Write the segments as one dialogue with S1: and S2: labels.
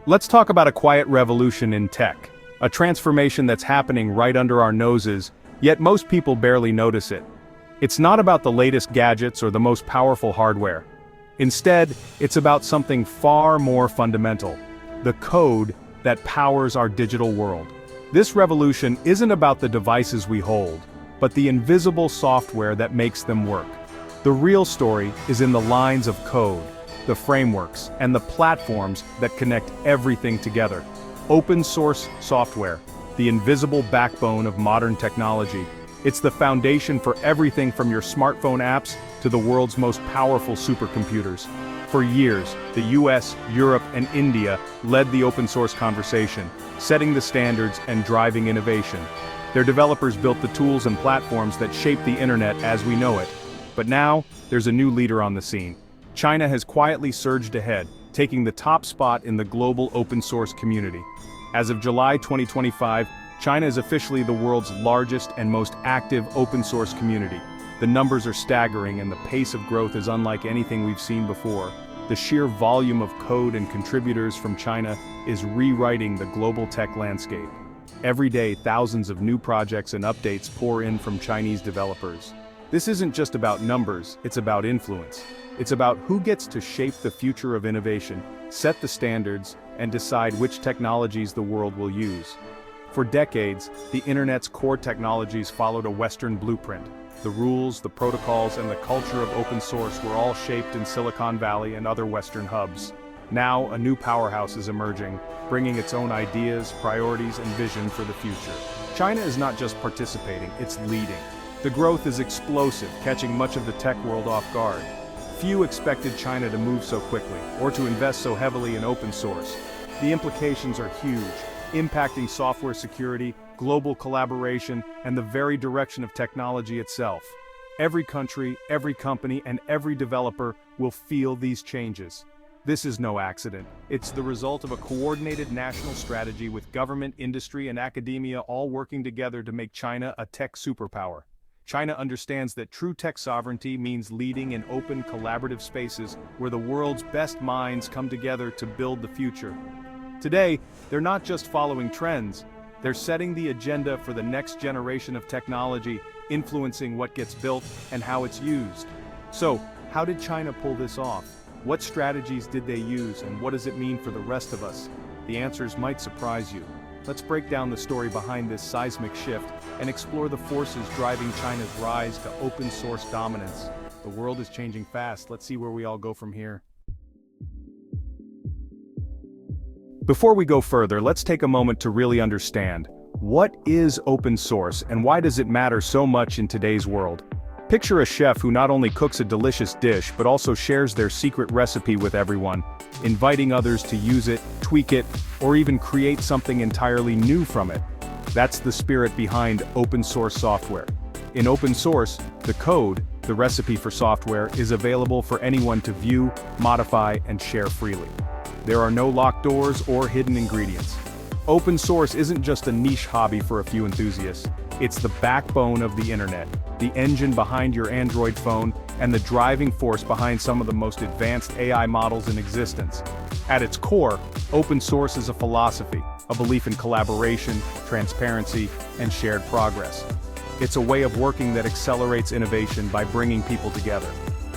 S1: Let's talk about a quiet revolution in tech. A transformation that's happening right under our noses, yet most people barely notice it. It's not about the latest gadgets or the most powerful hardware. Instead, it's about something far more fundamental: the code that powers our digital world. This revolution isn't about the devices we hold, but the invisible software that makes them work. The real story is in the lines of code, the frameworks, and the platforms that connect everything together. Open source software, the invisible backbone of modern technology. It's the foundation for everything from your smartphone apps to the world's most powerful supercomputers. For years, the US, Europe, and India led the open source conversation, setting the standards and driving innovation. Their developers built the tools and platforms that shape the internet as we know it. But now, there's a new leader on the scene. China has quietly surged ahead, taking the top spot in the global open source community. As of July 2025, China is officially the world's largest and most active open source community. The numbers are staggering and the pace of growth is unlike anything we've seen before. The sheer volume of code and contributors from China is rewriting the global tech landscape. Every day, thousands of new projects and updates pour in from Chinese developers. This isn't just about numbers, it's about influence. It's about who gets to shape the future of innovation, set the standards, and decide which technologies the world will use. For decades, the internet's core technologies followed a Western blueprint. The rules, the protocols, and the culture of open source were all shaped in Silicon Valley and other Western hubs. Now, a new powerhouse is emerging, bringing its own ideas, priorities, and vision for the future. China is not just participating, it's leading. The growth is explosive, catching much of the tech world off guard. Few expected China to move so quickly, or to invest so heavily in open source. The implications are huge, impacting software security, global collaboration, and the very direction of technology itself. Every country, every company, and every developer will feel these changes. This is no accident. It's the result of a coordinated national strategy with government, industry, and academia all working together to make China a tech superpower. China understands that true tech sovereignty means leading in open, collaborative spaces where the world's best minds come together to build the future. Today, they're not just following trends, they're setting the agenda for the next generation of technology, influencing what gets built and how it's used. So, how did China pull this off? What strategies did they use, and what does it mean for the rest of us? The answers might surprise you. Let's break down the story behind this seismic shift and explore the forces driving China's rise to open source dominance. The world is changing fast. Let's see where we all go from here. Before we go further, let's take a moment to really understand, what is open source and why does it matter so much in today's world? Picture a chef who not only cooks a delicious dish but also shares their secret recipe with everyone, inviting others to use it, tweak it, or even create something entirely new from it. That's the spirit behind open source software. In open source, the code, the recipe for software, is available for anyone to view, modify, and share freely. There are no locked doors or hidden ingredients. Open source isn't just a niche hobby for a few enthusiasts. It's the backbone of the internet, the engine behind your Android phone, and the driving force behind some of the most advanced AI models in existence. At its core, open source is a philosophy, a belief in collaboration, transparency, and shared progress. It's a way of working that accelerates innovation by bringing people together.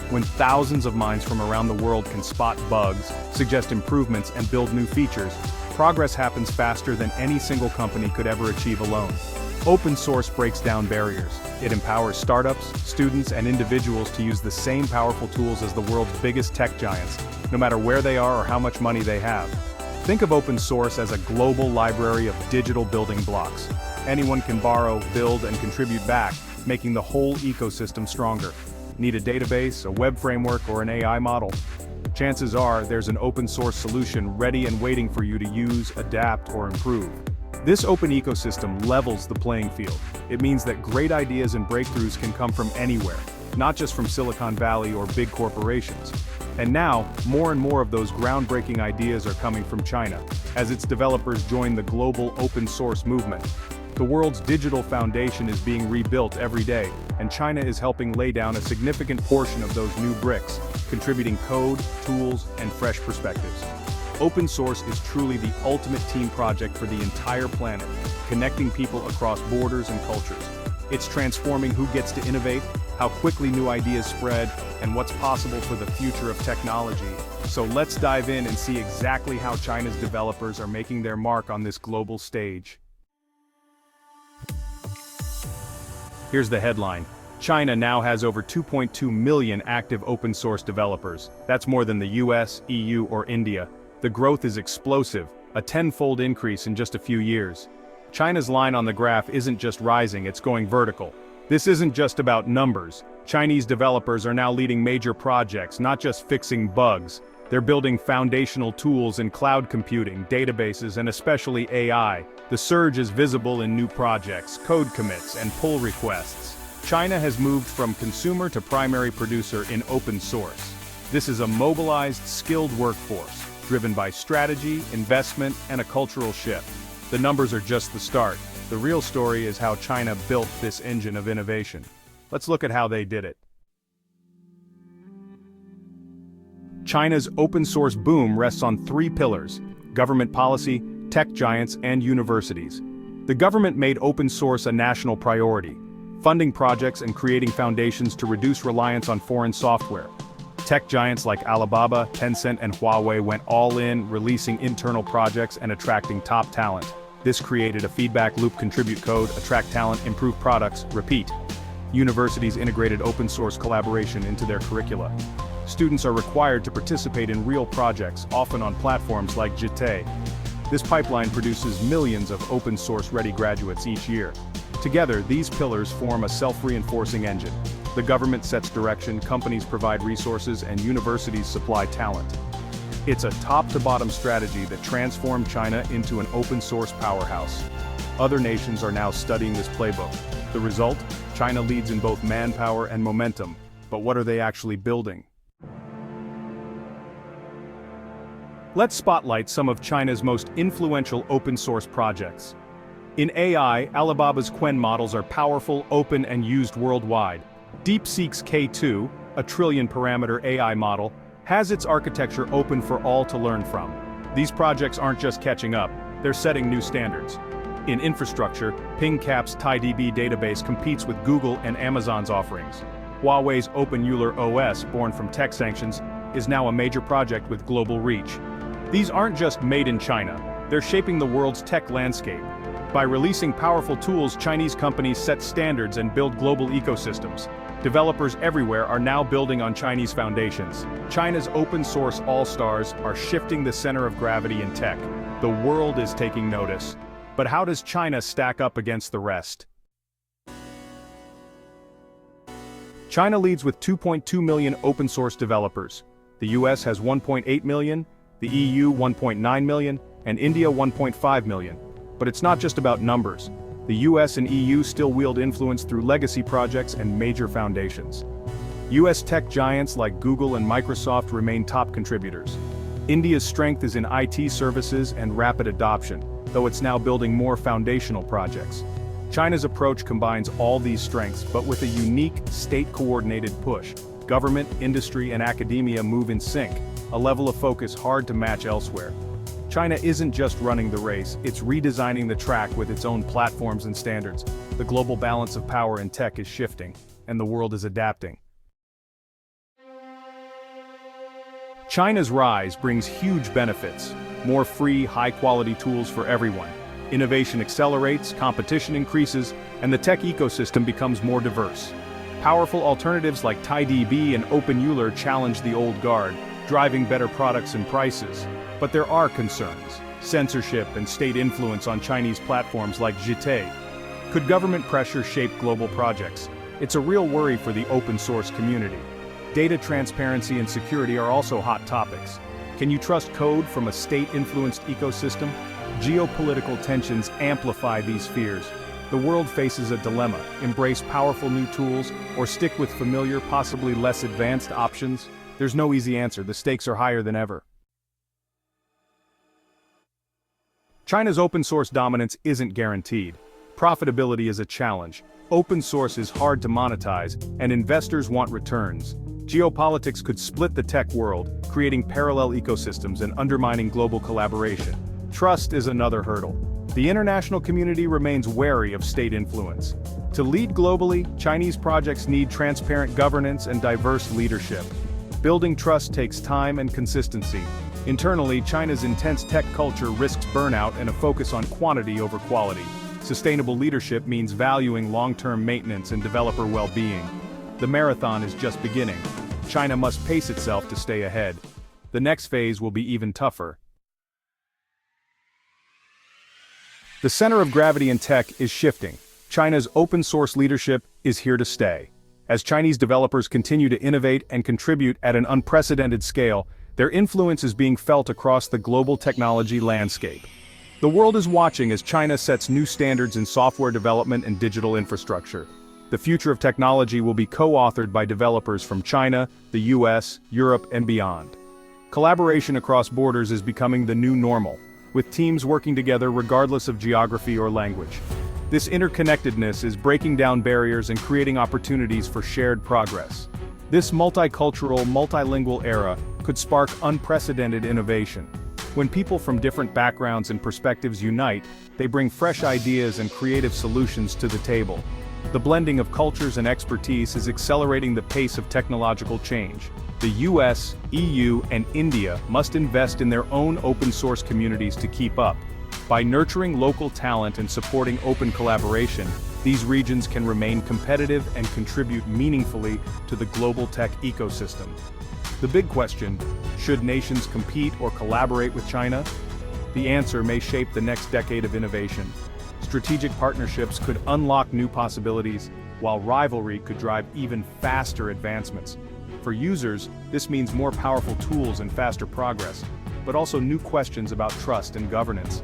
S1: When thousands of minds from around the world can spot bugs, suggest improvements, and build new features, progress happens faster than any single company could ever achieve alone. Open source breaks down barriers. It empowers startups, students, and individuals to use the same powerful tools as the world's biggest tech giants, no matter where they are or how much money they have. Think of open source as a global library of digital building blocks. Anyone can borrow, build, and contribute back, making the whole ecosystem stronger. Need a database, a web framework, or an AI model? Chances are there's an open source solution ready and waiting for you to use, adapt, or improve. This open ecosystem levels the playing field. It means that great ideas and breakthroughs can come from anywhere, not just from Silicon Valley or big corporations. And now, more and more of those groundbreaking ideas are coming from China, as its developers join the global open source movement. The world's digital foundation is being rebuilt every day, and China is helping lay down a significant portion of those new bricks, contributing code, tools, and fresh perspectives. Open source is truly the ultimate team project for the entire planet, connecting people across borders and cultures. It's transforming who gets to innovate, how quickly new ideas spread, and what's possible for the future of technology. So let's dive in and see exactly how China's developers are making their mark on this global stage. Here's the headline. China now has over 2.2 million active open source developers. That's more than the US, EU, or India. The growth is explosive, a tenfold increase in just a few years. China's line on the graph isn't just rising, it's going vertical. This isn't just about numbers. Chinese developers are now leading major projects, not just fixing bugs. They're building foundational tools in cloud computing, databases, and especially AI. The surge is visible in new projects, code commits, and pull requests. China has moved from consumer to primary producer in open source. This is a mobilized, skilled workforce, driven by strategy, investment, and a cultural shift. The numbers are just the start. The real story is how China built this engine of innovation. Let's look at how they did it. China's open source boom rests on three pillars: government policy, tech giants, and universities. The government made open source a national priority, funding projects and creating foundations to reduce reliance on foreign software. Tech giants like Alibaba, Tencent, and Huawei went all in, releasing internal projects and attracting top talent. This created a feedback loop: contribute code, attract talent, improve products, repeat. Universities integrated open source collaboration into their curricula. Students are required to participate in real projects, often on platforms like JITE. This pipeline produces millions of open source ready graduates each year. Together, these pillars form a self-reinforcing engine. The government sets direction, companies provide resources, and universities supply talent. It's a top-to-bottom strategy that transformed China into an open-source powerhouse. Other nations are now studying this playbook. The result? China leads in both manpower and momentum. But what are they actually building? Let's spotlight some of China's most influential open-source projects. In AI, Alibaba's Qwen models are powerful, open, and used worldwide. DeepSeek's K2, a trillion-parameter AI model, has its architecture open for all to learn from. These projects aren't just catching up, they're setting new standards. In infrastructure, PingCap's TiDB database competes with Google and Amazon's offerings. Huawei's Open Euler OS, born from tech sanctions, is now a major project with global reach. These aren't just made in China, they're shaping the world's tech landscape. By releasing powerful tools, Chinese companies set standards and build global ecosystems. Developers everywhere are now building on Chinese foundations. China's open-source all-stars are shifting the center of gravity in tech. The world is taking notice. But how does China stack up against the rest? China leads with 2.2 million open-source developers. The US has 1.8 million, the EU 1.9 million, and India 1.5 million. But it's not just about numbers. The US and EU still wield influence through legacy projects and major foundations. US tech giants like Google and Microsoft remain top contributors. India's strength is in IT services and rapid adoption, though it's now building more foundational projects. China's approach combines all these strengths, but with a unique, state-coordinated push. Government, industry, and academia move in sync, a level of focus hard to match elsewhere. China isn't just running the race, it's redesigning the track with its own platforms and standards. The global balance of power in tech is shifting, and the world is adapting. China's rise brings huge benefits: more free, high-quality tools for everyone. Innovation accelerates, competition increases, and the tech ecosystem becomes more diverse. Powerful alternatives like TiDB and Open Euler challenge the old guard, driving better products and prices. But there are concerns: censorship and state influence on Chinese platforms like JITE. Could government pressure shape global projects? It's a real worry for the open-source community. Data transparency and security are also hot topics. Can you trust code from a state-influenced ecosystem? Geopolitical tensions amplify these fears. The world faces a dilemma: embrace powerful new tools, or stick with familiar, possibly less advanced options? There's no easy answer, the stakes are higher than ever. China's open-source dominance isn't guaranteed. Profitability is a challenge. Open source is hard to monetize, and investors want returns. Geopolitics could split the tech world, creating parallel ecosystems and undermining global collaboration. Trust is another hurdle. The international community remains wary of state influence. To lead globally, Chinese projects need transparent governance and diverse leadership. Building trust takes time and consistency. Internally, China's intense tech culture risks burnout and a focus on quantity over quality. Sustainable leadership means valuing long-term maintenance and developer well-being. The marathon is just beginning. China must pace itself to stay ahead. The next phase will be even tougher. The center of gravity in tech is shifting. China's open-source leadership is here to stay. As Chinese developers continue to innovate and contribute at an unprecedented scale, their influence is being felt across the global technology landscape. The world is watching as China sets new standards in software development and digital infrastructure. The future of technology will be co-authored by developers from China, the US, Europe, and beyond. Collaboration across borders is becoming the new normal, with teams working together regardless of geography or language. This interconnectedness is breaking down barriers and creating opportunities for shared progress. This multicultural, multilingual era could spark unprecedented innovation. When people from different backgrounds and perspectives unite, they bring fresh ideas and creative solutions to the table. The blending of cultures and expertise is accelerating the pace of technological change. The US, EU, and India must invest in their own open-source communities to keep up. By nurturing local talent and supporting open collaboration, these regions can remain competitive and contribute meaningfully to the global tech ecosystem. The big question, should nations compete or collaborate with China? The answer may shape the next decade of innovation. Strategic partnerships could unlock new possibilities, while rivalry could drive even faster advancements. For users, this means more powerful tools and faster progress, but also new questions about trust and governance.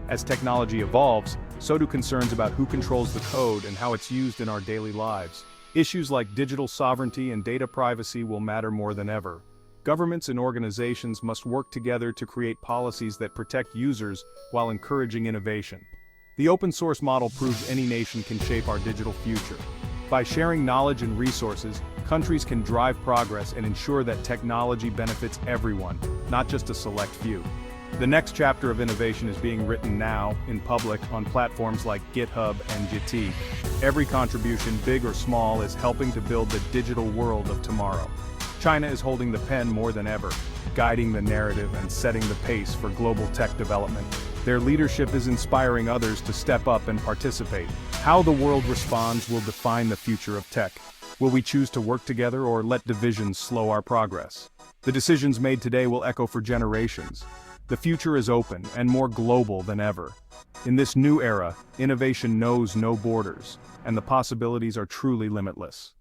S1: As technology evolves, so do concerns about who controls the code and how it's used in our daily lives. Issues like digital sovereignty and data privacy will matter more than ever. Governments and organizations must work together to create policies that protect users while encouraging innovation. The open-source model proves any nation can shape our digital future. By sharing knowledge and resources, countries can drive progress and ensure that technology benefits everyone, not just a select few. The next chapter of innovation is being written now, in public, on platforms like GitHub and Jiti. Every contribution, big or small, is helping to build the digital world of tomorrow. China is holding the pen more than ever, guiding the narrative and setting the pace for global tech development. Their leadership is inspiring others to step up and participate. How the world responds will define the future of tech. Will we choose to work together or let divisions slow our progress? The decisions made today will echo for generations. The future is open and more global than ever. In this new era, innovation knows no borders, and the possibilities are truly limitless.